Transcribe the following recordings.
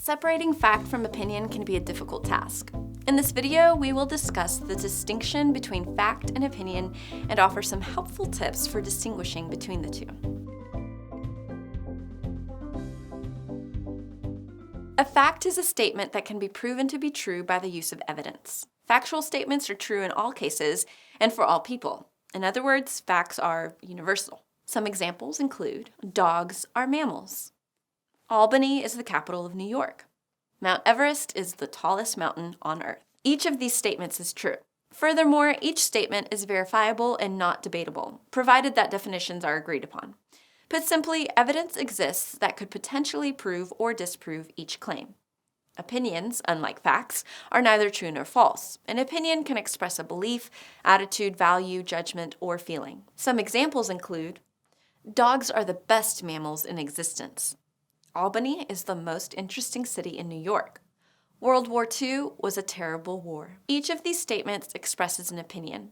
Separating fact from opinion can be a difficult task. In this video, we will discuss the distinction between fact and opinion and offer some helpful tips for distinguishing between the two. A fact is a statement that can be proven to be true by the use of evidence. Factual statements are true in all cases and for all people. In other words, facts are universal. Some examples include dogs are mammals. Albany is the capital of New York. Mount Everest is the tallest mountain on Earth. Each of these statements is true. Furthermore, each statement is verifiable and not debatable, provided that definitions are agreed upon. Put simply, evidence exists that could potentially prove or disprove each claim. Opinions, unlike facts, are neither true nor false. An opinion can express a belief, attitude, value, judgment, or feeling. Some examples include, dogs are the best mammals in existence. Albany is the most interesting city in New York. World War II was a terrible war. Each of these statements expresses an opinion.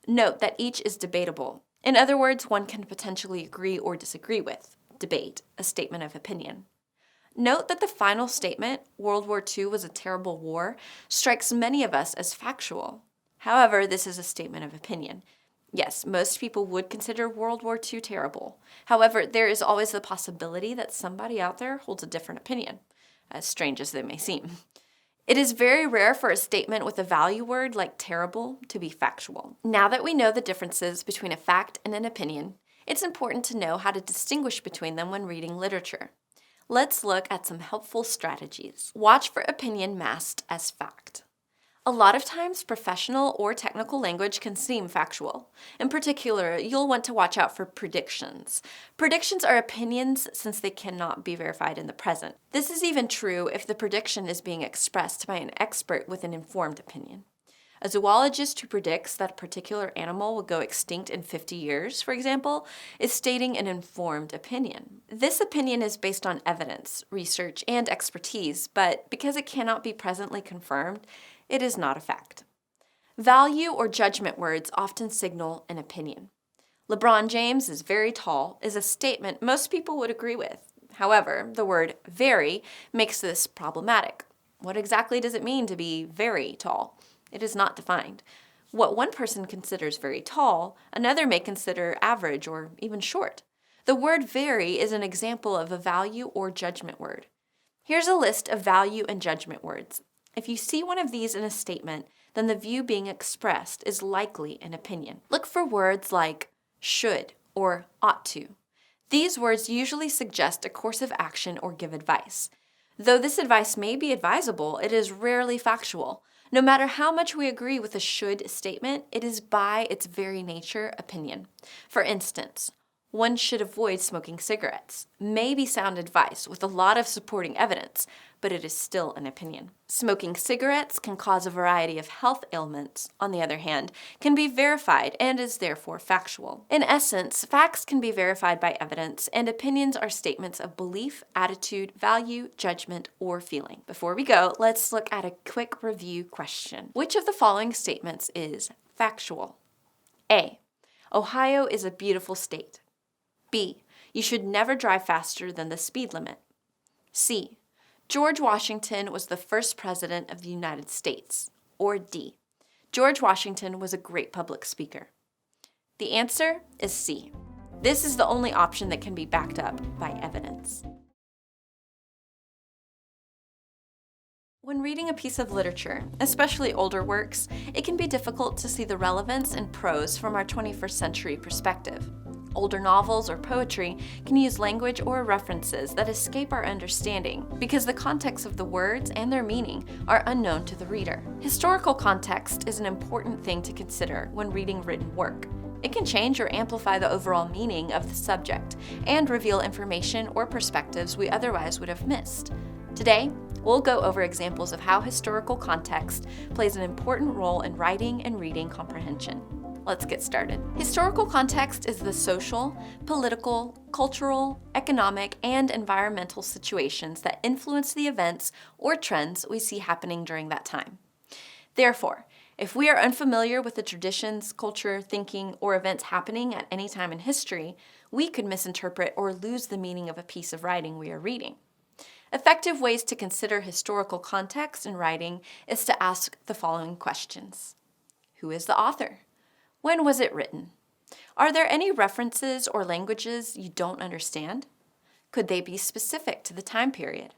Note that each is debatable. In other words, one can potentially agree or disagree with. Debate, a statement of opinion. Note that the final statement, World War II was a terrible war, strikes many of us as factual. However, this is a statement of opinion. Yes, most people would consider World War II terrible. However, there is always the possibility that somebody out there holds a different opinion, as strange as they may seem. It is very rare for a statement with a value word like terrible to be factual. Now that we know the differences between a fact and an opinion, it's important to know how to distinguish between them when reading literature. Let's look at some helpful strategies. Watch for opinion masked as fact. A lot of times, professional or technical language can seem factual. In particular, you'll want to watch out for predictions. Predictions are opinions since they cannot be verified in the present. This is even true if the prediction is being expressed by an expert with an informed opinion. A zoologist who predicts that a particular animal will go extinct in 50 years, for example, is stating an informed opinion. This opinion is based on evidence, research, and expertise, but because it cannot be presently confirmed, it is not a fact. Value or judgment words often signal an opinion. LeBron James is very tall is a statement most people would agree with. However, the word very makes this problematic. What exactly does it mean to be very tall? It is not defined. What one person considers very tall, another may consider average or even short. The word very is an example of a value or judgment word. Here's a list of value and judgment words. If you see one of these in a statement, then the view being expressed is likely an opinion. Look for words like should or ought to. These words usually suggest a course of action or give advice. Though this advice may be advisable, it is rarely factual. No matter how much we agree with a should statement, it is by its very nature opinion. For instance, one should avoid smoking cigarettes. May be sound advice with a lot of supporting evidence, but it is still an opinion. Smoking cigarettes can cause a variety of health ailments, on the other hand, can be verified and is therefore factual. In essence, facts can be verified by evidence, and opinions are statements of belief, attitude, value, judgment, or feeling. Before we go, let's look at a quick review question. Which of the following statements is factual? A. Ohio is a beautiful state. B. You should never drive faster than the speed limit. C. George Washington was the first president of the United States. Or D. George Washington was a great public speaker. The answer is C. This is the only option that can be backed up by evidence. When reading a piece of literature, especially older works, it can be difficult to see the relevance and prose from our 21st century perspective. Older novels or poetry can use language or references that escape our understanding because the context of the words and their meaning are unknown to the reader. Historical context is an important thing to consider when reading written work. It can change or amplify the overall meaning of the subject and reveal information or perspectives we otherwise would have missed. Today, we'll go over examples of how historical context plays an important role in writing and reading comprehension. Let's get started. Historical context is the social, political, cultural, economic, and environmental situations that influence the events or trends we see happening during that time. Therefore, if we are unfamiliar with the traditions, culture, thinking, or events happening at any time in history, we could misinterpret or lose the meaning of a piece of writing we are reading. Effective ways to consider historical context in writing is to ask the following questions. Who is the author? When was it written? Are there any references or languages you don't understand? Could they be specific to the time period?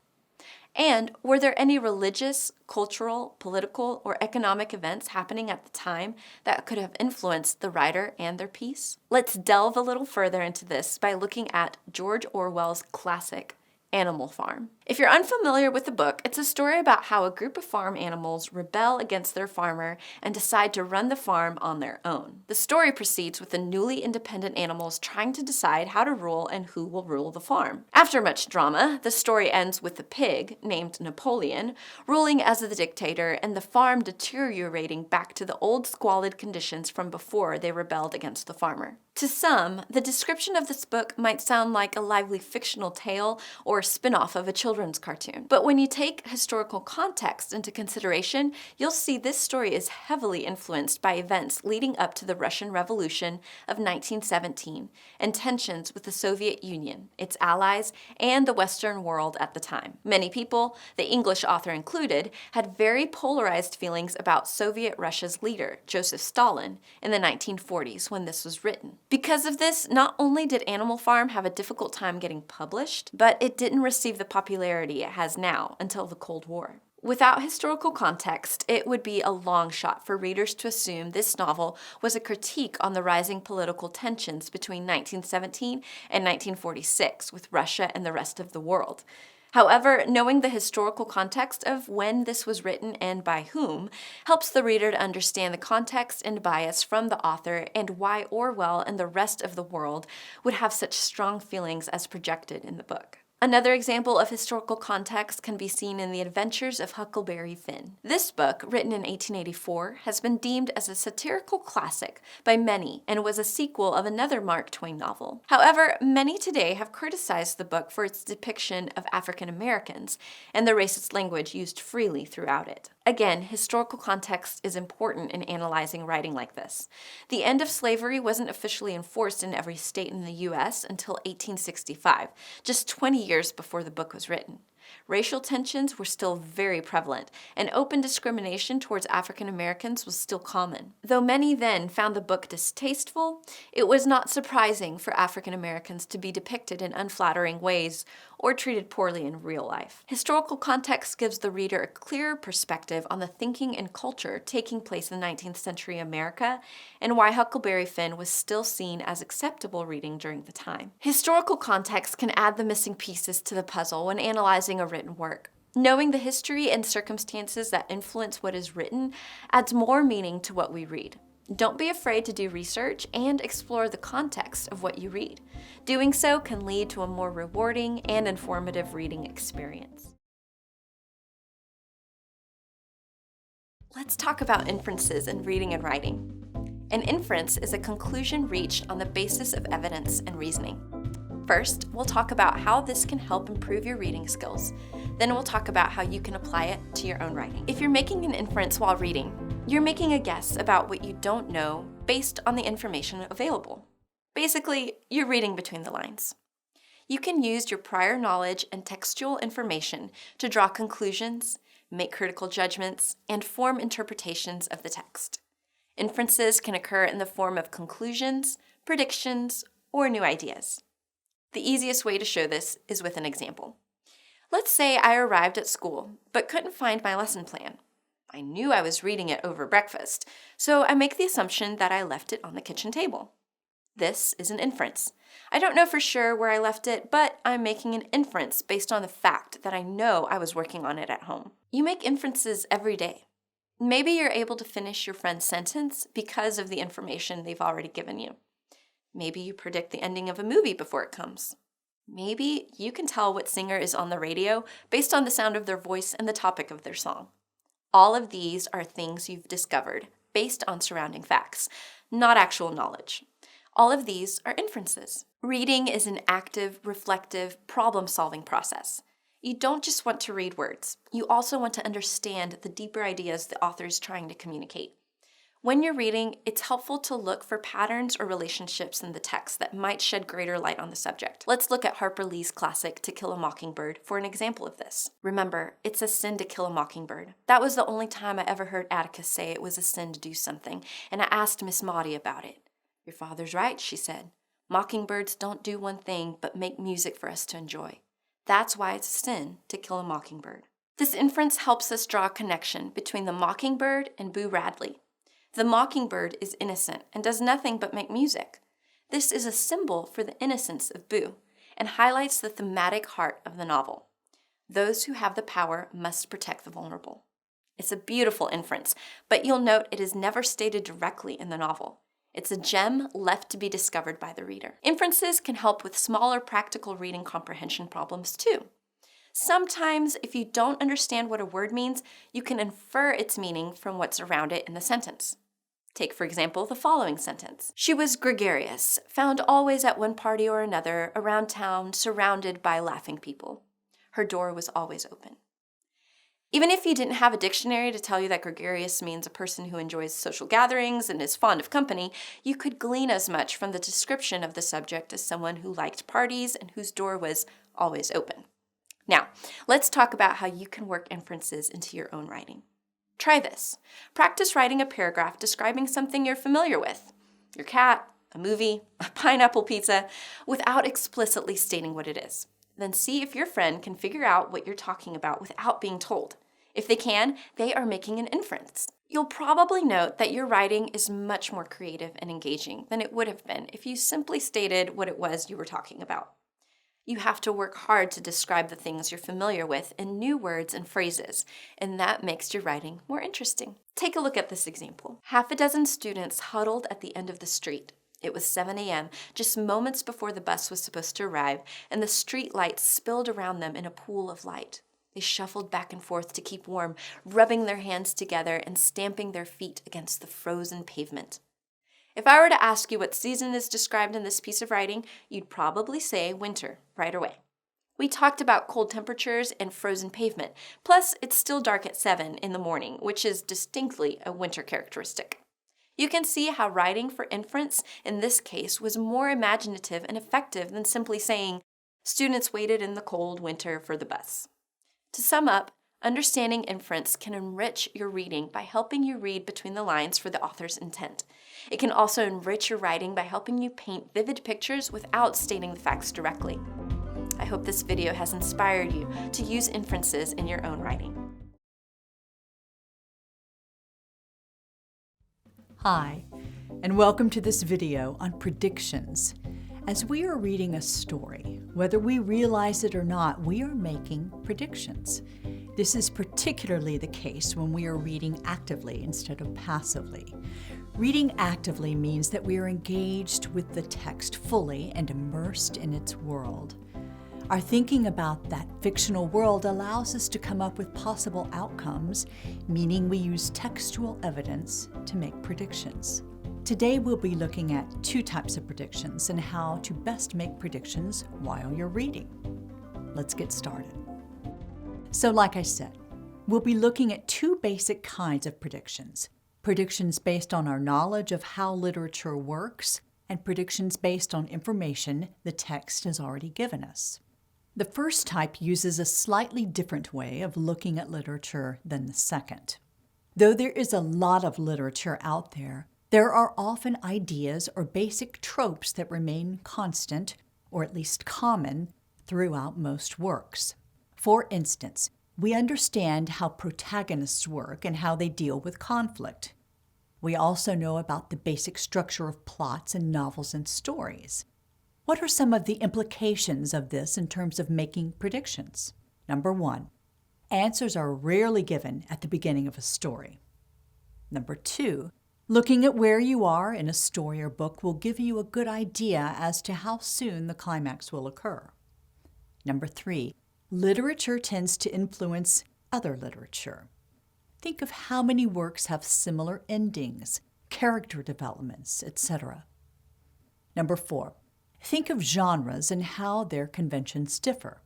And were there any religious, cultural, political, or economic events happening at the time that could have influenced the writer and their piece? Let's delve a little further into this by looking at George Orwell's classic, Animal Farm. If you're unfamiliar with the book, it's a story about how a group of farm animals rebel against their farmer and decide to run the farm on their own. The story proceeds with the newly independent animals trying to decide how to rule and who will rule the farm. After much drama, the story ends with the pig, named Napoleon, ruling as the dictator and the farm deteriorating back to the old squalid conditions from before they rebelled against the farmer. To some, the description of this book might sound like a lively fictional tale or a spin-off of a children's cartoon. But when you take historical context into consideration, you'll see this story is heavily influenced by events leading up to the Russian Revolution of 1917 and tensions with the Soviet Union, its allies, and the Western world at the time. Many people, the English author included, had very polarized feelings about Soviet Russia's leader, Joseph Stalin, in the 1940s when this was written. Because of this, not only did Animal Farm have a difficult time getting published, but it didn't receive the popularity it has now until the Cold War. Without historical context, it would be a long shot for readers to assume this novel was a critique on the rising political tensions between 1917 and 1946 with Russia and the rest of the world. However, knowing the historical context of when this was written and by whom helps the reader to understand the context and bias from the author and why Orwell and the rest of the world would have such strong feelings as projected in the book. Another example of historical context can be seen in The Adventures of Huckleberry Finn. This book, written in 1884, has been deemed as a satirical classic by many and was a sequel of another Mark Twain novel. However, many today have criticized the book for its depiction of African Americans and the racist language used freely throughout it. Again, historical context is important in analyzing writing like this. The end of slavery wasn't officially enforced in every state in the U.S. until 1865, just 20 years before the book was written. Racial tensions were still very prevalent, and open discrimination towards African Americans was still common. Though many then found the book distasteful, it was not surprising for African Americans to be depicted in unflattering ways or treated poorly in real life. Historical context gives the reader a clearer perspective on the thinking and culture taking place in 19th century America and why Huckleberry Finn was still seen as acceptable reading during the time. Historical context can add the missing pieces to the puzzle when analyzing a written work. Knowing the history and circumstances that influence what is written adds more meaning to what we read. Don't be afraid to do research and explore the context of what you read. Doing so can lead to a more rewarding and informative reading experience. Let's talk about inferences in reading and writing. An inference is a conclusion reached on the basis of evidence and reasoning. First, we'll talk about how this can help improve your reading skills. Then we'll talk about how you can apply it to your own writing. If you're making an inference while reading, you're making a guess about what you don't know based on the information available. Basically, you're reading between the lines. You can use your prior knowledge and textual information to draw conclusions, make critical judgments, and form interpretations of the text. Inferences can occur in the form of conclusions, predictions, or new ideas. The easiest way to show this is with an example. Let's say I arrived at school, but couldn't find my lesson plan. I knew I was reading it over breakfast, so I make the assumption that I left it on the kitchen table. This is an inference. I don't know for sure where I left it, but I'm making an inference based on the fact that I know I was working on it at home. You make inferences every day. Maybe you're able to finish your friend's sentence because of the information they've already given you. Maybe you predict the ending of a movie before it comes. Maybe you can tell what singer is on the radio based on the sound of their voice and the topic of their song. All of these are things you've discovered based on surrounding facts, not actual knowledge. All of these are inferences. Reading is an active, reflective, problem-solving process. You don't just want to read words. You also want to understand the deeper ideas the author is trying to communicate. When you're reading, it's helpful to look for patterns or relationships in the text that might shed greater light on the subject. Let's look at Harper Lee's classic To Kill a Mockingbird for an example of this. Remember, it's a sin to kill a mockingbird. That was the only time I ever heard Atticus say it was a sin to do something, and I asked Miss Maudie about it. "Your father's right," she said. "Mockingbirds don't do one thing but make music for us to enjoy. That's why it's a sin to kill a mockingbird." This inference helps us draw a connection between the mockingbird and Boo Radley. The mockingbird is innocent and does nothing but make music. This is a symbol for the innocence of Boo and highlights the thematic heart of the novel. Those who have the power must protect the vulnerable. It's a beautiful inference, but you'll note it is never stated directly in the novel. It's a gem left to be discovered by the reader. Inferences can help with smaller practical reading comprehension problems too. Sometimes, if you don't understand what a word means, you can infer its meaning from what's around it in the sentence. Take, for example, the following sentence. "She was gregarious, found always at one party or another, around town, surrounded by laughing people. Her door was always open." Even if you didn't have a dictionary to tell you that gregarious means a person who enjoys social gatherings and is fond of company, you could glean as much from the description of the subject as someone who liked parties and whose door was always open. Now, let's talk about how you can work inferences into your own writing. Try this. Practice writing a paragraph describing something you're familiar with, your cat, a movie, a pineapple pizza, without explicitly stating what it is. Then see if your friend can figure out what you're talking about without being told. If they can, they are making an inference. You'll probably note that your writing is much more creative and engaging than it would have been if you simply stated what it was you were talking about. You have to work hard to describe the things you're familiar with in new words and phrases, and that makes your writing more interesting. Take a look at this example. Half a dozen students huddled at the end of the street. It was 7 a.m., just moments before the bus was supposed to arrive, and the street lights spilled around them in a pool of light. They shuffled back and forth to keep warm, rubbing their hands together and stamping their feet against the frozen pavement. If I were to ask you what season is described in this piece of writing, you'd probably say winter right away. We talked about cold temperatures and frozen pavement, plus it's still dark at 7 in the morning, which is distinctly a winter characteristic. You can see how writing for inference in this case was more imaginative and effective than simply saying, "Students waited in the cold winter for the bus." To sum up, understanding inference can enrich your reading by helping you read between the lines for the author's intent. It can also enrich your writing by helping you paint vivid pictures without stating the facts directly. I hope this video has inspired you to use inferences in your own writing. Hi, and welcome to this video on predictions. As we are reading a story, whether we realize it or not, we are making predictions. This is particularly the case when we are reading actively instead of passively. Reading actively means that we are engaged with the text fully and immersed in its world. Our thinking about that fictional world allows us to come up with possible outcomes, meaning we use textual evidence to make predictions. Today we'll be looking at two types of predictions and how to best make predictions while you're reading. Let's get started. So like I said, we'll be looking at two basic kinds of predictions. Predictions based on our knowledge of how literature works, and predictions based on information the text has already given us. The first type uses a slightly different way of looking at literature than the second. Though there is a lot of literature out there, there are often ideas or basic tropes that remain constant, or at least common, throughout most works. For instance, we understand how protagonists work and how they deal with conflict. We also know about the basic structure of plots in novels and stories. What are some of the implications of this in terms of making predictions? Number one, answers are rarely given at the beginning of a story. Number two, looking at where you are in a story or book will give you a good idea as to how soon the climax will occur. Number three, literature tends to influence other literature. Think of how many works have similar endings, character developments, etc. Number four, think of genres and how their conventions differ.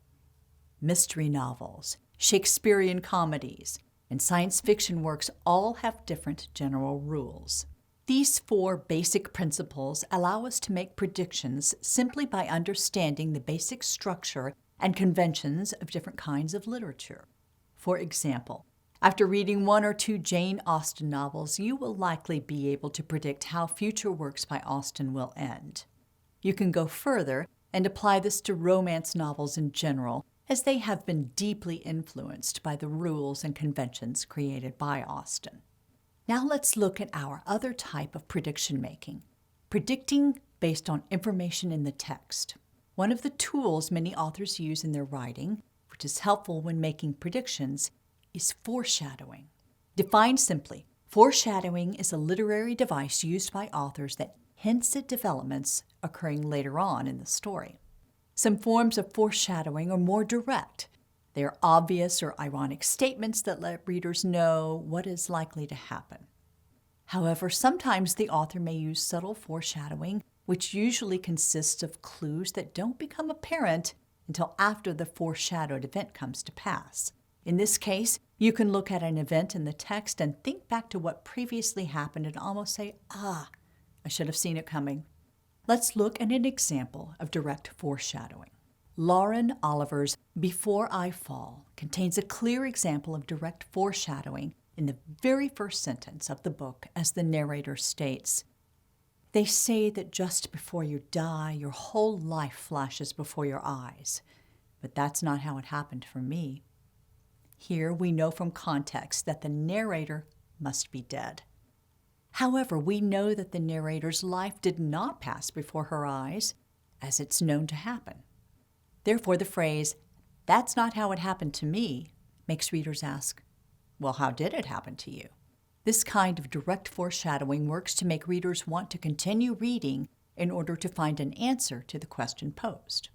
Mystery novels, Shakespearean comedies, and science fiction works all have different general rules. These 4 basic principles allow us to make predictions simply by understanding the basic structure and conventions of different kinds of literature. For example, after reading 1 or 2 Jane Austen novels, you will likely be able to predict how future works by Austen will end. You can go further and apply this to romance novels in general, as they have been deeply influenced by the rules and conventions created by Austen. Now let's look at our other type of prediction making, predicting based on information in the text. One of the tools many authors use in their writing, which is helpful when making predictions, is foreshadowing. Defined simply, foreshadowing is a literary device used by authors that hints at developments occurring later on in the story. Some forms of foreshadowing are more direct. They are obvious or ironic statements that let readers know what is likely to happen. However, sometimes the author may use subtle foreshadowing, which usually consists of clues that don't become apparent until after the foreshadowed event comes to pass. In this case, you can look at an event in the text and think back to what previously happened and almost say, I should have seen it coming. Let's look at an example of direct foreshadowing. Lauren Oliver's Before I Fall contains a clear example of direct foreshadowing in the very first sentence of the book, as the narrator states, "They say that just before you die, your whole life flashes before your eyes, but that's not how it happened for me." Here we know from context that the narrator must be dead. However, we know that the narrator's life did not pass before her eyes, as it's known to happen. Therefore, the phrase, "That's not how it happened to me," makes readers ask, well, how did it happen to you? This kind of direct foreshadowing works to make readers want to continue reading in order to find an answer to the question posed.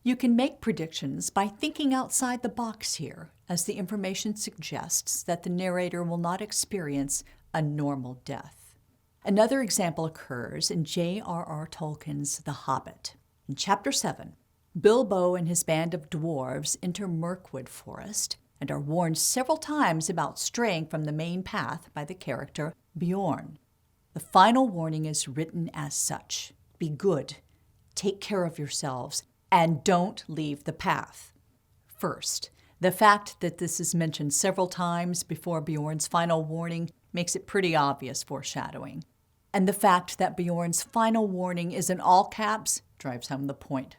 You can make predictions by thinking outside the box here, as the information suggests that the narrator will not experience a normal death. Another example occurs in J.R.R. Tolkien's The Hobbit. In Chapter 7, Bilbo and his band of dwarves enter Mirkwood Forest and are warned several times about straying from the main path by the character Beorn. The final warning is written as such: "Be good, take care of yourselves, and don't leave the path." First, the fact that this is mentioned several times before Beorn's final warning makes it pretty obvious foreshadowing. And the fact that Beorn's final warning is in all caps drives home the point.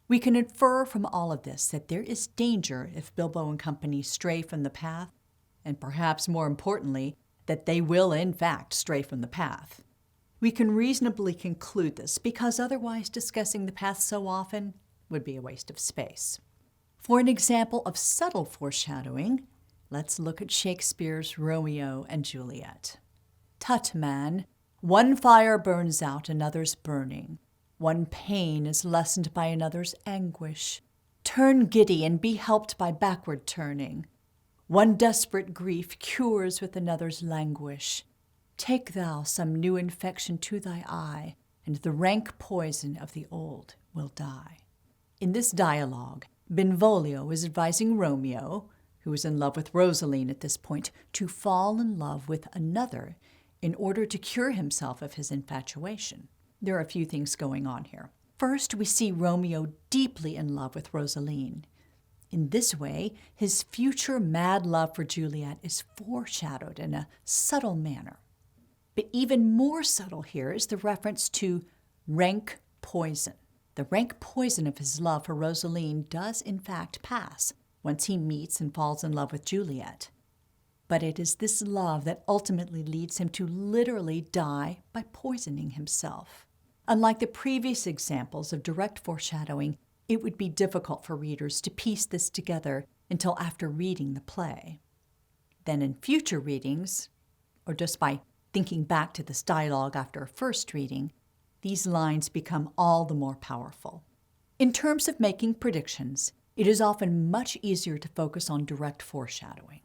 We can infer from all of this that there is danger if Bilbo and company stray from the path, and perhaps more importantly, that they will in fact stray from the path. We can reasonably conclude this because otherwise discussing the path so often would be a waste of space. For an example of subtle foreshadowing, let's look at Shakespeare's Romeo and Juliet. "Tut, man, one fire burns out, another's burning. One pain is lessened by another's anguish. Turn giddy and be helped by backward turning. One desperate grief cures with another's languish. Take thou some new infection to thy eye, and the rank poison of the old will die." In this dialogue, Benvolio is advising Romeo, who is in love with Rosaline at this point, to fall in love with another in order to cure himself of his infatuation. There are a few things going on here. First, we see Romeo deeply in love with Rosaline. In this way, his future mad love for Juliet is foreshadowed in a subtle manner. But even more subtle here is the reference to rank poison. The rank poison of his love for Rosaline does in fact pass once he meets and falls in love with Juliet. But it is this love that ultimately leads him to literally die by poisoning himself. Unlike the previous examples of direct foreshadowing, it would be difficult for readers to piece this together until after reading the play. Then in future readings, or just by thinking back to this dialogue after a first reading, these lines become all the more powerful. In terms of making predictions, it is often much easier to focus on direct foreshadowing.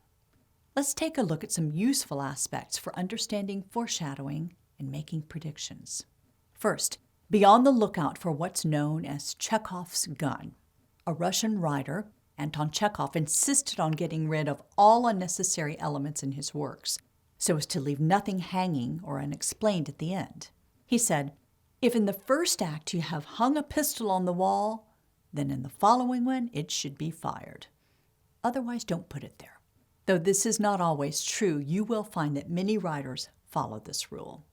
Let's take a look at some useful aspects for understanding foreshadowing and making predictions. First, be on the lookout for what's known as Chekhov's gun. A Russian writer, Anton Chekhov insisted on getting rid of all unnecessary elements in his works, so as to leave nothing hanging or unexplained at the end. He said, "If in the first act you have hung a pistol on the wall, then in the following one it should be fired. Otherwise, don't put it there." Though this is not always true, you will find that many writers follow this rule.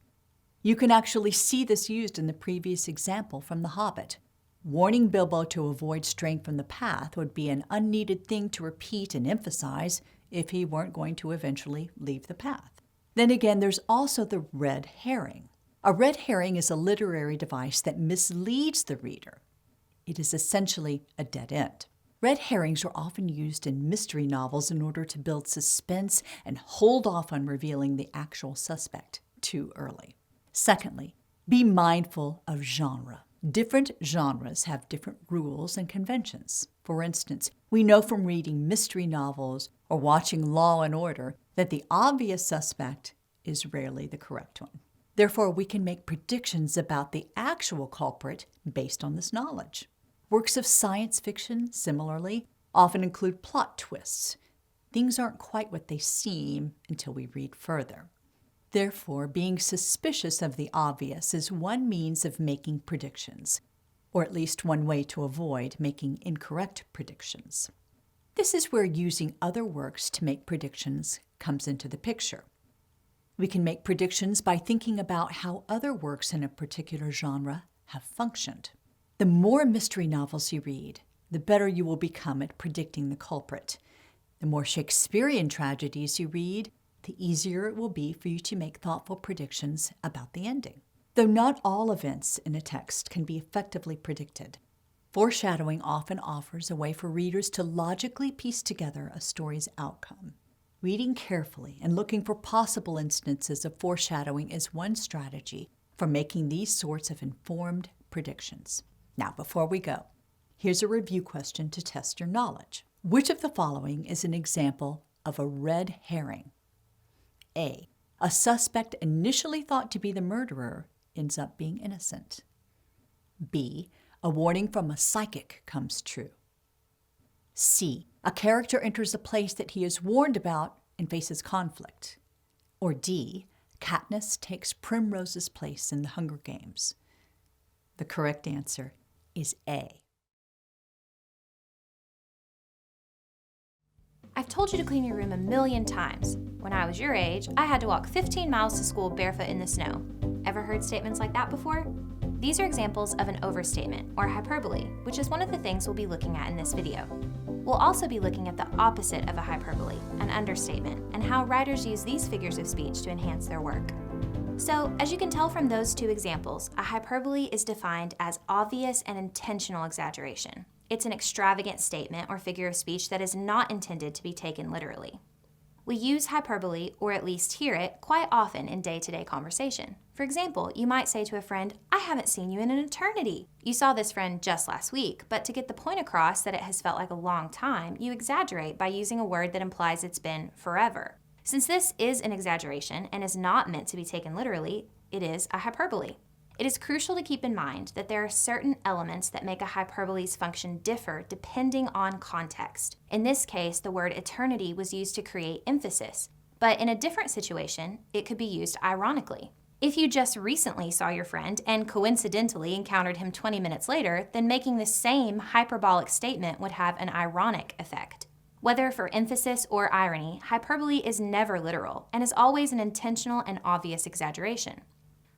You can actually see this used in the previous example from The Hobbit. Warning Bilbo to avoid straying from the path would be an unneeded thing to repeat and emphasize if he weren't going to eventually leave the path. Then again, there's also the red herring. A red herring is a literary device that misleads the reader. It is essentially a dead end. Red herrings are often used in mystery novels in order to build suspense and hold off on revealing the actual suspect too early. Secondly, be mindful of genre. Different genres have different rules and conventions. For instance, we know from reading mystery novels or watching Law and Order that the obvious suspect is rarely the correct one. Therefore, we can make predictions about the actual culprit based on this knowledge. Works of science fiction, similarly, often include plot twists. Things aren't quite what they seem until we read further. Therefore, being suspicious of the obvious is one means of making predictions, or at least one way to avoid making incorrect predictions. This is where using other works to make predictions comes into the picture. We can make predictions by thinking about how other works in a particular genre have functioned. The more mystery novels you read, the better you will become at predicting the culprit. The more Shakespearean tragedies you read, the easier it will be for you to make thoughtful predictions about the ending. Though not all events in a text can be effectively predicted, foreshadowing often offers a way for readers to logically piece together a story's outcome. Reading carefully and looking for possible instances of foreshadowing is one strategy for making these sorts of informed predictions. Now, before we go, here's a review question to test your knowledge. Which of the following is an example of a red herring? A suspect initially thought to be the murderer ends up being innocent. B, a warning from a psychic comes true. C, a character enters a place that he is warned about and faces conflict. Or D, Katniss takes Primrose's place in the Hunger Games. The correct answer is A. I've told you to clean your room a million times. When I was your age, I had to walk 15 miles to school barefoot in the snow. Ever heard statements like that before? These are examples of an overstatement, or hyperbole, which is one of the things we'll be looking at in this video. We'll also be looking at the opposite of a hyperbole, an understatement, and how writers use these figures of speech to enhance their work. So, as you can tell from those two examples, a hyperbole is defined as obvious and intentional exaggeration. It's an extravagant statement or figure of speech that is not intended to be taken literally. We use hyperbole, or at least hear it, quite often in day-to-day conversation. For example, you might say to a friend, "I haven't seen you in an eternity." You saw this friend just last week, but to get the point across that it has felt like a long time, you exaggerate by using a word that implies it's been forever. Since this is an exaggeration and is not meant to be taken literally, it is a hyperbole. It is crucial to keep in mind that there are certain elements that make a hyperbole's function differ depending on context. In this case, the word eternity was used to create emphasis, but in a different situation, it could be used ironically. If you just recently saw your friend and coincidentally encountered him 20 minutes later, then making the same hyperbolic statement would have an ironic effect. Whether for emphasis or irony, hyperbole is never literal and is always an intentional and obvious exaggeration.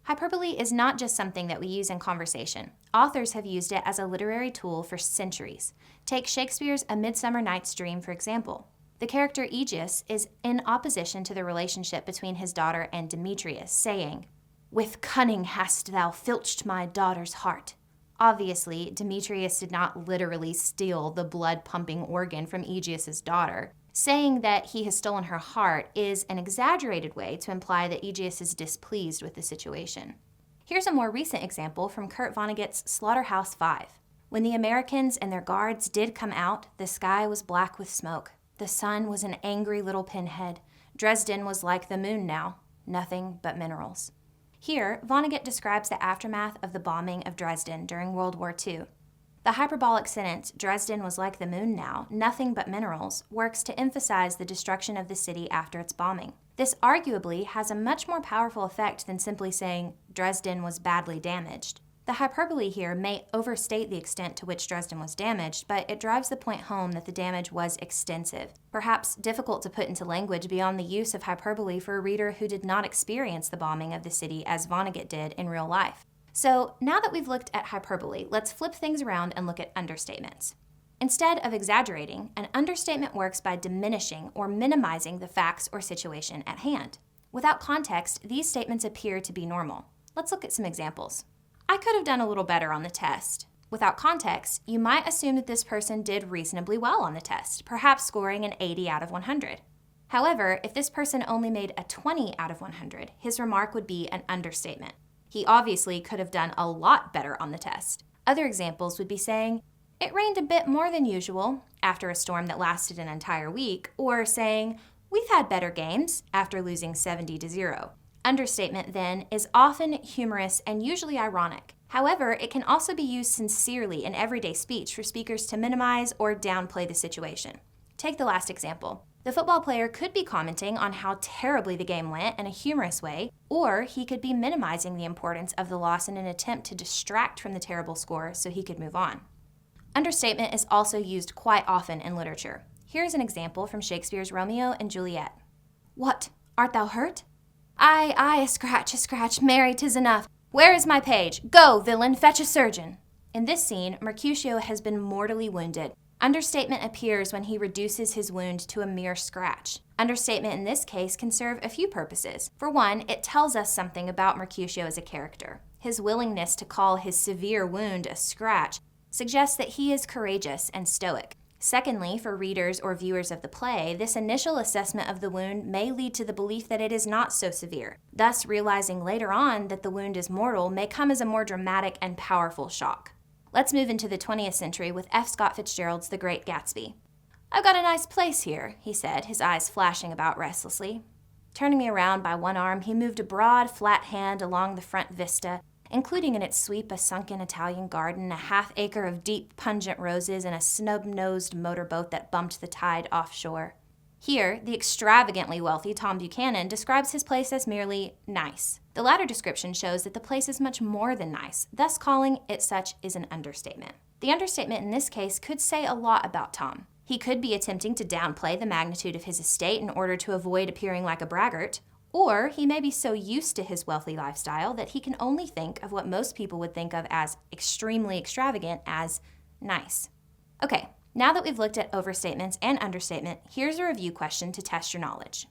Hyperbole is not just something that we use in conversation. Authors have used it as a literary tool for centuries. Take Shakespeare's A Midsummer Night's Dream, for example. The character Aegeus is in opposition to the relationship between his daughter and Demetrius, saying, "With cunning hast thou filched my daughter's heart." Obviously, Demetrius did not literally steal the blood-pumping organ from Aegeus's daughter. Saying that he has stolen her heart is an exaggerated way to imply that Aegeus is displeased with the situation. Here's a more recent example from Kurt Vonnegut's Slaughterhouse-Five. When the Americans and their guards did come out, the sky was black with smoke. The sun was an angry little pinhead. Dresden was like the moon now, nothing but minerals. Here, Vonnegut describes the aftermath of the bombing of Dresden during World War II. The hyperbolic sentence, Dresden was like the moon now, nothing but minerals, works to emphasize the destruction of the city after its bombing. This arguably has a much more powerful effect than simply saying Dresden was badly damaged. The hyperbole here may overstate the extent to which Dresden was damaged, but it drives the point home that the damage was extensive, perhaps difficult to put into language beyond the use of hyperbole for a reader who did not experience the bombing of the city as Vonnegut did in real life. So now that we've looked at hyperbole, let's flip things around and look at understatements. Instead of exaggerating, an understatement works by diminishing or minimizing the facts or situation at hand. Without context, these statements appear to be normal. Let's look at some examples. I could have done a little better on the test. Without context, you might assume that this person did reasonably well on the test, perhaps scoring an 80 out of 100. However, if this person only made a 20 out of 100, his remark would be an understatement. He obviously could have done a lot better on the test. Other examples would be saying, "It rained a bit more than usual," after a storm that lasted an entire week, or saying, "We've had better games," after losing 70-0. Understatement, then, is often humorous and usually ironic. However, it can also be used sincerely in everyday speech for speakers to minimize or downplay the situation. Take the last example. The football player could be commenting on how terribly the game went in a humorous way, or he could be minimizing the importance of the loss in an attempt to distract from the terrible score so he could move on. Understatement is also used quite often in literature. Here's an example from Shakespeare's Romeo and Juliet. "What, art thou hurt?" "Aye, a scratch, marry, 'tis enough. Where is my page? Go, villain, fetch a surgeon." In this scene, Mercutio has been mortally wounded. Understatement appears when he reduces his wound to a mere scratch. Understatement in this case can serve a few purposes. For one, it tells us something about Mercutio as a character. His willingness to call his severe wound a scratch suggests that he is courageous and stoic. Secondly, for readers or viewers of the play, this initial assessment of the wound may lead to the belief that it is not so severe. Thus, realizing later on that the wound is mortal may come as a more dramatic and powerful shock. Let's move into the 20th century with F. Scott Fitzgerald's The Great Gatsby. "I've got a nice place here," he said, his eyes flashing about restlessly. Turning me around by one arm, he moved a broad, flat hand along the front vista, including in its sweep a sunken Italian garden, a half-acre of deep, pungent roses, and a snub-nosed motorboat that bumped the tide offshore. Here, the extravagantly wealthy Tom Buchanan describes his place as merely nice. The latter description shows that the place is much more than nice, thus calling it such is an understatement. The understatement in this case could say a lot about Tom. He could be attempting to downplay the magnitude of his estate in order to avoid appearing like a braggart, or he may be so used to his wealthy lifestyle that he can only think of what most people would think of as extremely extravagant as nice. Okay, now that we've looked at overstatements and understatement, here's a review question to test your knowledge.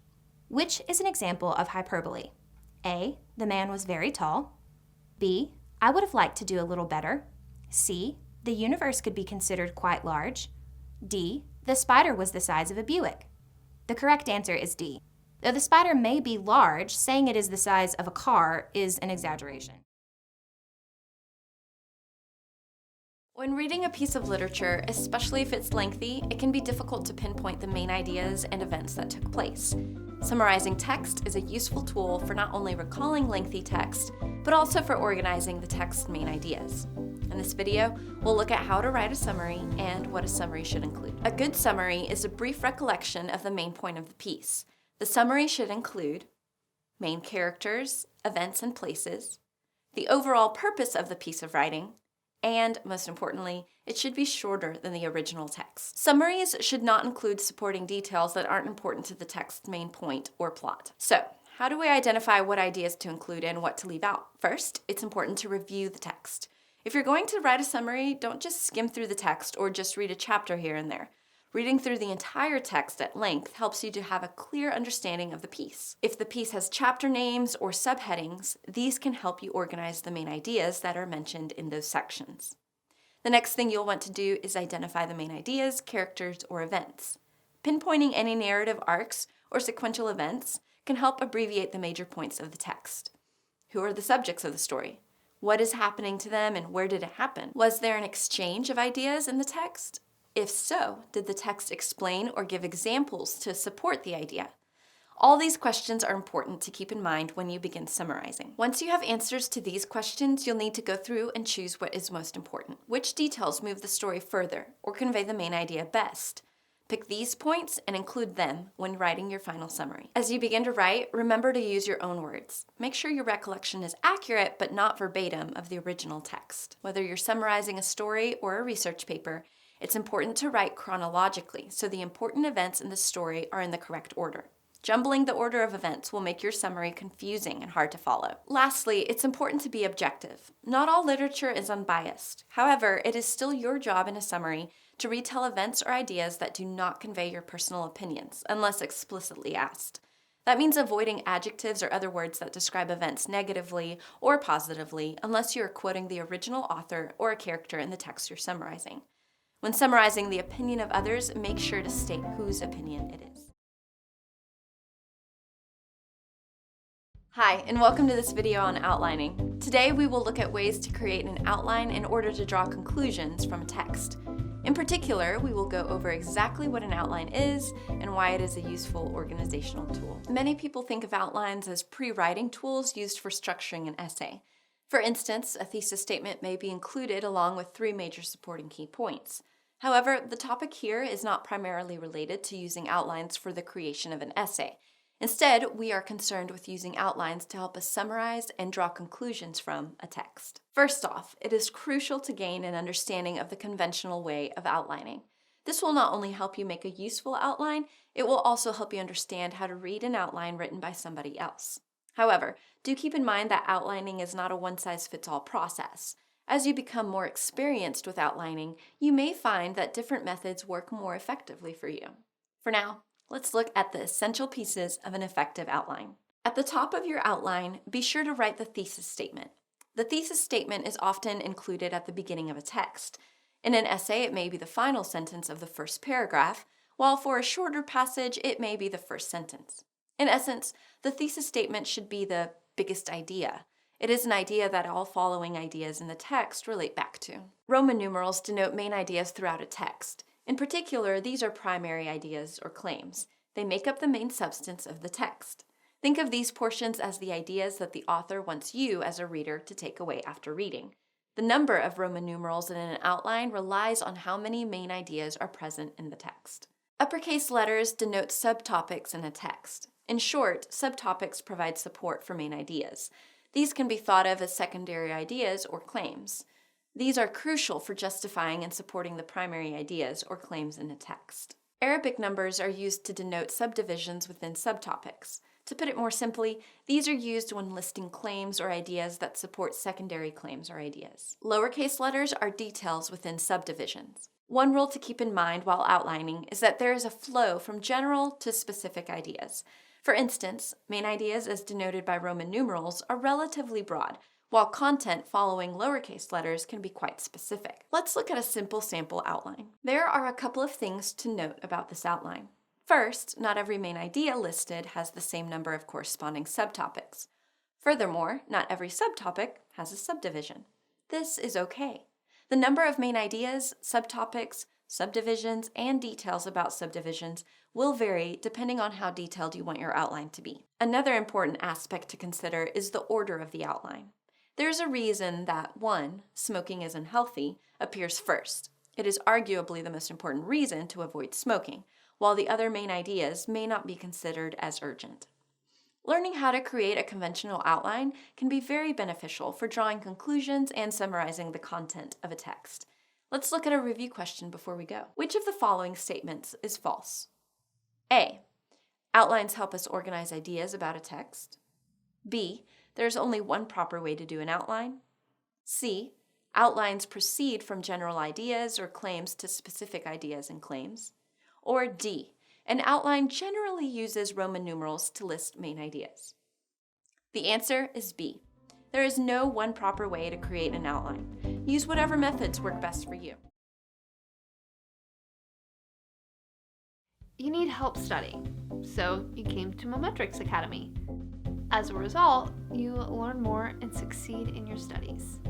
Which is an example of hyperbole? A, the man was very tall. B, I would have liked to do a little better. C, the universe could be considered quite large. D, the spider was the size of a Buick. The correct answer is D. Though the spider may be large, saying it is the size of a car is an exaggeration. When reading a piece of literature, especially if it's lengthy, it can be difficult to pinpoint the main ideas and events that took place. Summarizing text is a useful tool for not only recalling lengthy text, but also for organizing the text's main ideas. In this video, we'll look at how to write a summary and what a summary should include. A good summary is a brief recollection of the main point of the piece. The summary should include main characters, events and places, the overall purpose of the piece of writing, and, most importantly, it should be shorter than the original text. Summaries should not include supporting details that aren't important to the text's main point or plot. So, how do we identify what ideas to include and what to leave out? First, it's important to review the text. If you're going to write a summary, don't just skim through the text or just read a chapter here and there. Reading through the entire text at length helps you to have a clear understanding of the piece. If the piece has chapter names or subheadings, these can help you organize the main ideas that are mentioned in those sections. The next thing you'll want to do is identify the main ideas, characters, or events. Pinpointing any narrative arcs or sequential events can help abbreviate the major points of the text. Who are the subjects of the story? What is happening to them and where did it happen? Was there an exchange of ideas in the text? If so, did the text explain or give examples to support the idea? All these questions are important to keep in mind when you begin summarizing. Once you have answers to these questions, you'll need to go through and choose what is most important. Which details move the story further or convey the main idea best? Pick these points and include them when writing your final summary. As you begin to write, remember to use your own words. Make sure your recollection is accurate but not verbatim of the original text. Whether you're summarizing a story or a research paper, it's important to write chronologically so the important events in the story are in the correct order. Jumbling the order of events will make your summary confusing and hard to follow. Lastly, it's important to be objective. Not all literature is unbiased. However, it is still your job in a summary to retell events or ideas that do not convey your personal opinions, unless explicitly asked. That means avoiding adjectives or other words that describe events negatively or positively, unless you are quoting the original author or a character in the text you're summarizing. When summarizing the opinion of others, make sure to state whose opinion it is. Hi, and welcome to this video on outlining. Today we will look at ways to create an outline in order to draw conclusions from a text. In particular, we will go over exactly what an outline is and why it is a useful organizational tool. Many people think of outlines as pre-writing tools used for structuring an essay. For instance, a thesis statement may be included along with 3 major supporting key points. However, the topic here is not primarily related to using outlines for the creation of an essay. Instead, we are concerned with using outlines to help us summarize and draw conclusions from a text. First off, it is crucial to gain an understanding of the conventional way of outlining. This will not only help you make a useful outline, it will also help you understand how to read an outline written by somebody else. However, do keep in mind that outlining is not a one-size-fits-all process. As you become more experienced with outlining, you may find that different methods work more effectively for you. For now, let's look at the essential pieces of an effective outline. At the top of your outline, be sure to write the thesis statement. The thesis statement is often included at the beginning of a text. In an essay, it may be the final sentence of the first paragraph, while for a shorter passage, it may be the first sentence. In essence, the thesis statement should be the biggest idea. It is an idea that all following ideas in the text relate back to. Roman numerals denote main ideas throughout a text. In particular, these are primary ideas or claims. They make up the main substance of the text. Think of these portions as the ideas that the author wants you as a reader to take away after reading. The number of Roman numerals in an outline relies on how many main ideas are present in the text. Uppercase letters denote subtopics in a text. In short, subtopics provide support for main ideas. These can be thought of as secondary ideas or claims. These are crucial for justifying and supporting the primary ideas or claims in a text. Arabic numbers are used to denote subdivisions within subtopics. To put it more simply, these are used when listing claims or ideas that support secondary claims or ideas. Lowercase letters are details within subdivisions. One rule to keep in mind while outlining is that there is a flow from general to specific ideas. For instance, main ideas as denoted by Roman numerals are relatively broad, while content following lowercase letters can be quite specific. Let's look at a simple sample outline. There are a couple of things to note about this outline. First, not every main idea listed has the same number of corresponding subtopics. Furthermore, not every subtopic has a subdivision. This is okay. The number of main ideas, subtopics, subdivisions, and details about subdivisions will vary depending on how detailed you want your outline to be. Another important aspect to consider is the order of the outline. There's a reason that 1, smoking is unhealthy, appears first. It is arguably the most important reason to avoid smoking, while the other main ideas may not be considered as urgent. Learning how to create a conventional outline can be very beneficial for drawing conclusions and summarizing the content of a text. Let's look at a review question before we go. Which of the following statements is false? A. Outlines help us organize ideas about a text. B. There's only one proper way to do an outline. C. Outlines proceed from general ideas or claims to specific ideas and claims. Or D. An outline generally uses Roman numerals to list main ideas. The answer is B. There is no one proper way to create an outline. Use whatever methods work best for you. You need help studying, so you came to Mometrics Academy. As a result, you learn more and succeed in your studies.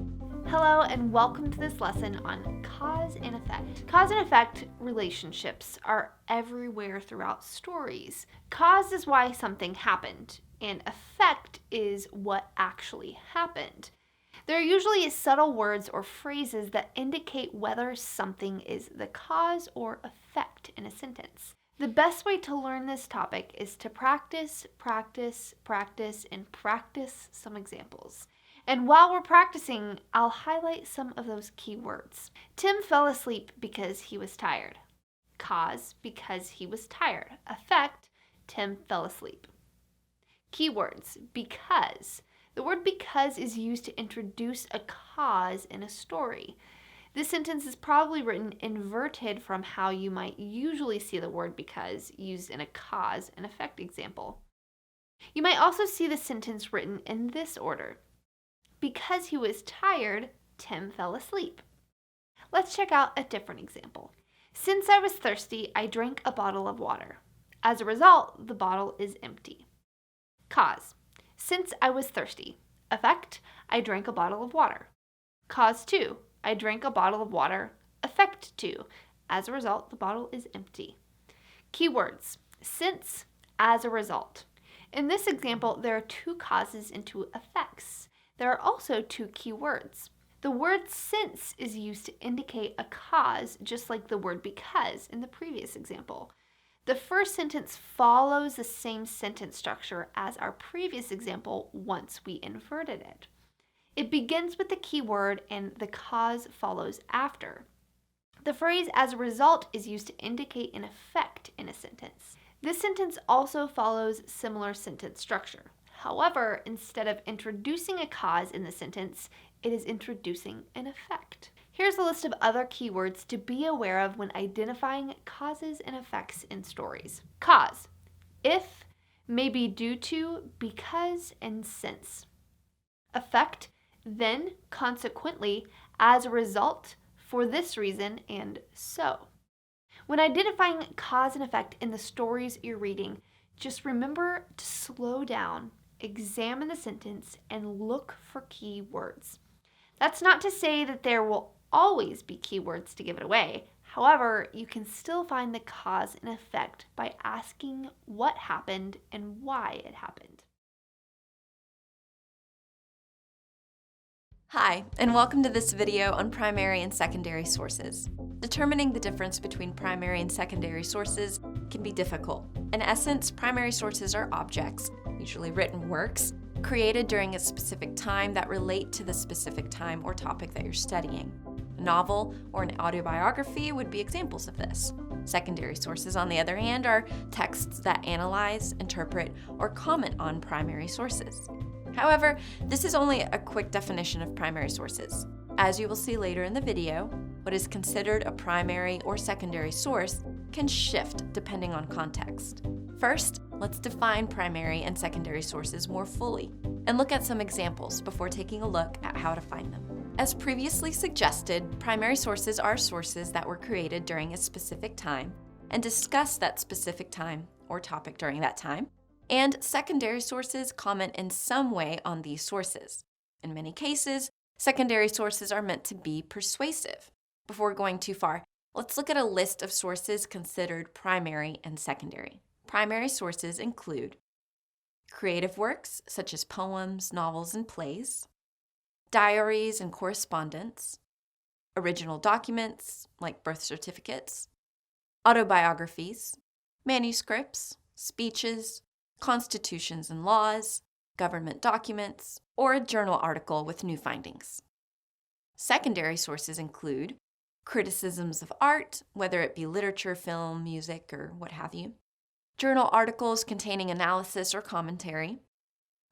Hello and welcome to this lesson on cause and effect. Cause and effect relationships are everywhere throughout stories. Cause is why something happened, and effect is what actually happened. There are usually subtle words or phrases that indicate whether something is the cause or effect in a sentence. The best way to learn this topic is to practice, and practice some examples. And while we're practicing, I'll highlight some of those key words. Tim fell asleep because he was tired. Cause, because he was tired. Effect, Tim fell asleep. Keywords, because. The word because is used to introduce a cause in a story. This sentence is probably written inverted from how you might usually see the word because used in a cause and effect example. You might also see the sentence written in this order. Because he was tired, Tim fell asleep. Let's check out a different example. Since I was thirsty, I drank a bottle of water. As a result, the bottle is empty. Cause. Since I was thirsty. Effect, I drank a bottle of water. Cause 2, I drank a bottle of water. Effect 2, as a result, the bottle is empty. Keywords, since, as a result. In this example, there are 2 causes and 2 effects. There are also 2 keywords. The word since is used to indicate a cause, just like the word because in the previous example. The first sentence follows the same sentence structure as our previous example once we inverted it. It begins with the keyword and the cause follows after. The phrase as a result is used to indicate an effect in a sentence. This sentence also follows similar sentence structure. However, instead of introducing a cause in the sentence, it is introducing an effect. Here's a list of other keywords to be aware of when identifying causes and effects in stories. Cause, if, maybe due to, because, and since. Effect, then, consequently, as a result, for this reason, and so. When identifying cause and effect in the stories you're reading, just remember to slow down, examine the sentence, and look for key words. That's not to say that there will always be keywords to give it away. However, you can still find the cause and effect by asking what happened and why it happened. Hi, and welcome to this video on primary and secondary sources. Determining the difference between primary and secondary sources can be difficult. In essence, primary sources are objects, usually written works, created during a specific time that relate to the specific time or topic that you're studying. A novel or an autobiography would be examples of this. Secondary sources, on the other hand, are texts that analyze, interpret, or comment on primary sources. However, this is only a quick definition of primary sources. As you will see later in the video, what is considered a primary or secondary source can shift depending on context. First, let's define primary and secondary sources more fully and look at some examples before taking a look at how to find them. As previously suggested, primary sources are sources that were created during a specific time and discuss that specific time or topic during that time, and secondary sources comment in some way on these sources. In many cases, secondary sources are meant to be persuasive. Before going too far, let's look at a list of sources considered primary and secondary. Primary sources include creative works such as poems, novels, and plays, diaries and correspondence, original documents like birth certificates, autobiographies, manuscripts, speeches, constitutions and laws, government documents, or a journal article with new findings. Secondary sources include criticisms of art, whether it be literature, film, music, or what have you, journal articles containing analysis or commentary,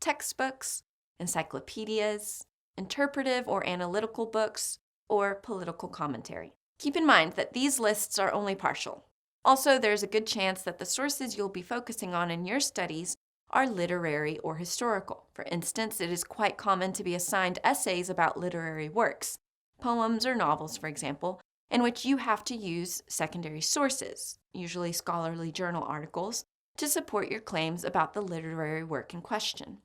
textbooks, encyclopedias, interpretive or analytical books, or political commentary. Keep in mind that these lists are only partial. Also, there's a good chance that the sources you'll be focusing on in your studies are literary or historical. For instance, it is quite common to be assigned essays about literary works, poems or novels, for example, in which you have to use secondary sources, usually scholarly journal articles, to support your claims about the literary work in question.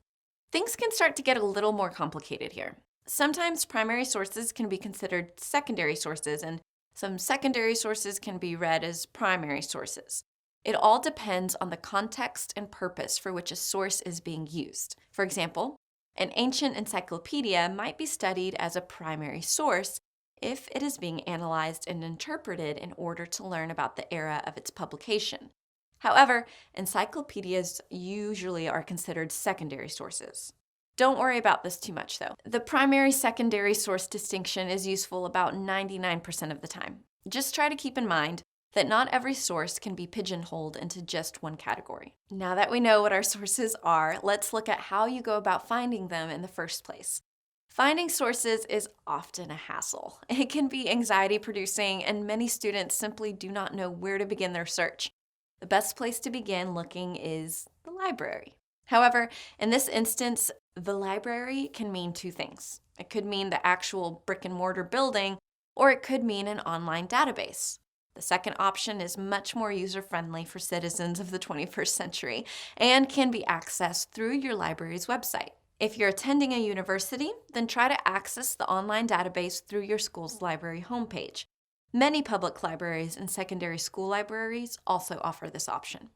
Things can start to get a little more complicated here. Sometimes primary sources can be considered secondary sources, and some secondary sources can be read as primary sources. It all depends on the context and purpose for which a source is being used. For example, an ancient encyclopedia might be studied as a primary source if it is being analyzed and interpreted in order to learn about the era of its publication. However, encyclopedias usually are considered secondary sources. Don't worry about this too much, though. The primary-secondary source distinction is useful about 99% of the time. Just try to keep in mind that not every source can be pigeonholed into just one category. Now that we know what our sources are, let's look at how you go about finding them in the first place. Finding sources is often a hassle. It can be anxiety-producing, and many students simply do not know where to begin their search. The best place to begin looking is the library. However, in this instance, the library can mean two things. It could mean the actual brick-and-mortar building, or it could mean an online database. The second option is much more user-friendly for citizens of the 21st century and can be accessed through your library's website. If you're attending a university, then try to access the online database through your school's library homepage. Many public libraries and secondary school libraries also offer this option.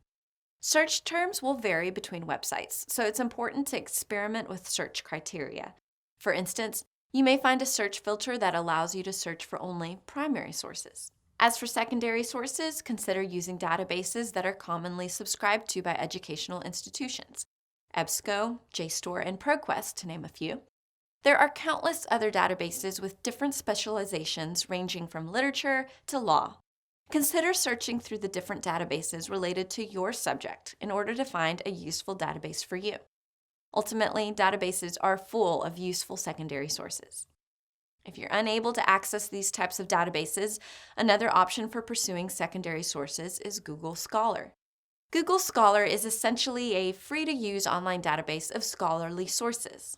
Search terms will vary between websites, so it's important to experiment with search criteria. For instance, you may find a search filter that allows you to search for only primary sources. As for secondary sources, consider using databases that are commonly subscribed to by educational institutions. EBSCO, JSTOR, and ProQuest, to name a few. There are countless other databases with different specializations ranging from literature to law. Consider searching through the different databases related to your subject in order to find a useful database for you. Ultimately, databases are full of useful secondary sources. If you're unable to access these types of databases, another option for pursuing secondary sources is Google Scholar. Google Scholar is essentially a free-to-use online database of scholarly sources.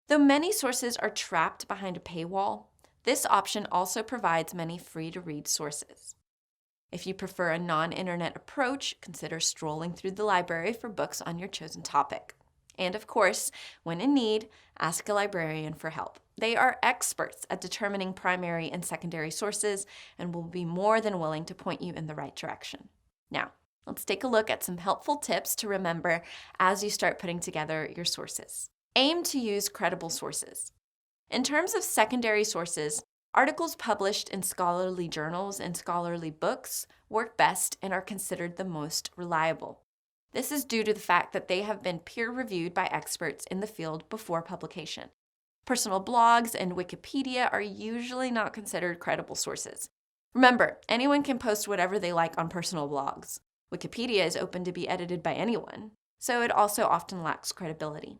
Though many sources are trapped behind a paywall, this option also provides many free-to-read sources. If you prefer a non-internet approach, consider strolling through the library for books on your chosen topic. And of course, when in need, ask a librarian for help. They are experts at determining primary and secondary sources and will be more than willing to point you in the right direction. Now, let's take a look at some helpful tips to remember as you start putting together your sources. Aim to use credible sources. In terms of secondary sources, articles published in scholarly journals and scholarly books work best and are considered the most reliable. This is due to the fact that they have been peer-reviewed by experts in the field before publication. Personal blogs and Wikipedia are usually not considered credible sources. Remember, anyone can post whatever they like on personal blogs. Wikipedia is open to be edited by anyone, so it also often lacks credibility.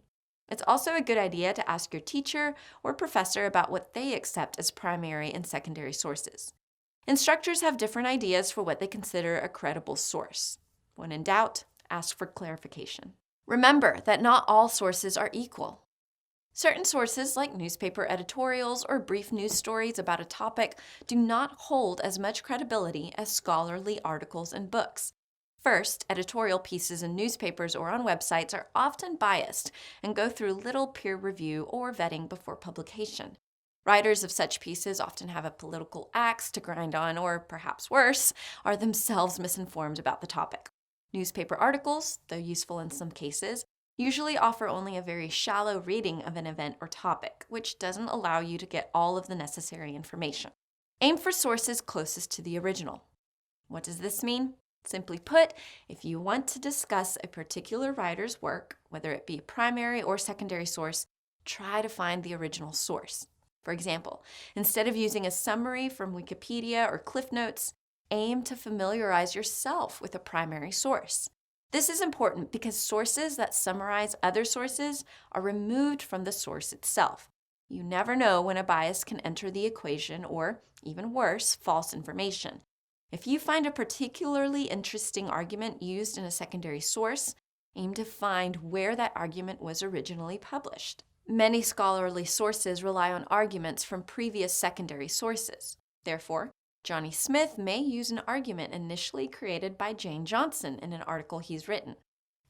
It's also a good idea to ask your teacher or professor about what they accept as primary and secondary sources. Instructors have different ideas for what they consider a credible source. When in doubt, ask for clarification. Remember that not all sources are equal. Certain sources, like newspaper editorials or brief news stories about a topic, do not hold as much credibility as scholarly articles and books. First, editorial pieces in newspapers or on websites are often biased and go through little peer review or vetting before publication. Writers of such pieces often have a political axe to grind on, or perhaps worse, are themselves misinformed about the topic. Newspaper articles, though useful in some cases, usually offer only a very shallow reading of an event or topic, which doesn't allow you to get all of the necessary information. Aim for sources closest to the original. What does this mean? Simply put, if you want to discuss a particular writer's work, whether it be a primary or secondary source, try to find the original source. For example, instead of using a summary from Wikipedia or Cliff Notes, aim to familiarize yourself with a primary source. This is important because sources that summarize other sources are removed from the source itself. You never know when a bias can enter the equation or, even worse, false information. If you find a particularly interesting argument used in a secondary source, aim to find where that argument was originally published. Many scholarly sources rely on arguments from previous secondary sources. Therefore, Johnny Smith may use an argument initially created by Jane Johnson in an article he's written.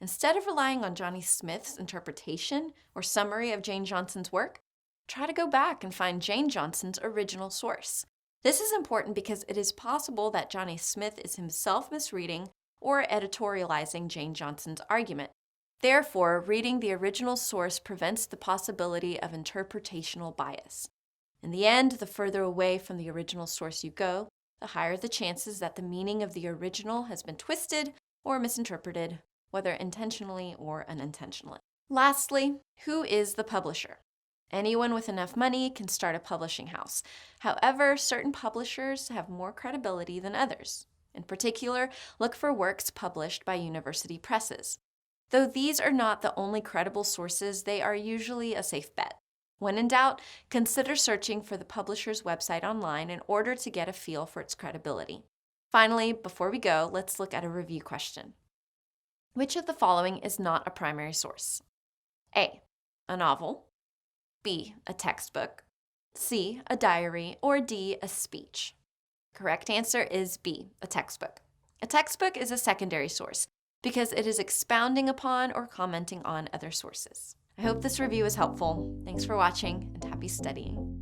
Instead of relying on Johnny Smith's interpretation or summary of Jane Johnson's work, try to go back and find Jane Johnson's original source. This is important because it is possible that Johnny Smith is himself misreading or editorializing Jane Johnson's argument. Therefore, reading the original source prevents the possibility of interpretational bias. In the end, the further away from the original source you go, the higher the chances that the meaning of the original has been twisted or misinterpreted, whether intentionally or unintentionally. Lastly, who is the publisher? Anyone with enough money can start a publishing house. However, certain publishers have more credibility than others. In particular, look for works published by university presses. Though these are not the only credible sources, they are usually a safe bet. When in doubt, consider searching for the publisher's website online in order to get a feel for its credibility. Finally, before we go, let's look at a review question. Which of the following is not a primary source? A, a novel. B, a textbook. C, a diary. Or D, a speech. Correct answer is B, a textbook. A textbook is a secondary source because it is expounding upon or commenting on other sources. I hope this review is helpful. Thanks for watching and happy studying.